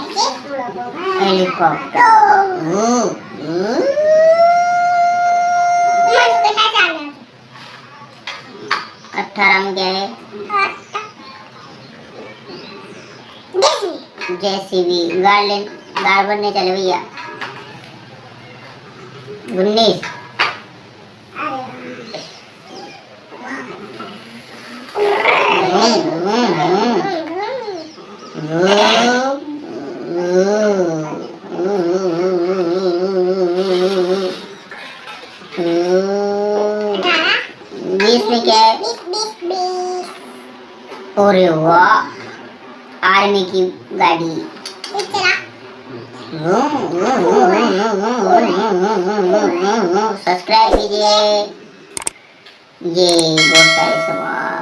Helicopter. अठारह में क्या है? जेसीबी। गाड़ बनने चले भैया। 19। बीस में क्या है? अरे वाह, आर्मी की गाड़ी। सब्सक्राइब कीजिए। ये बहुत सारे सवाल।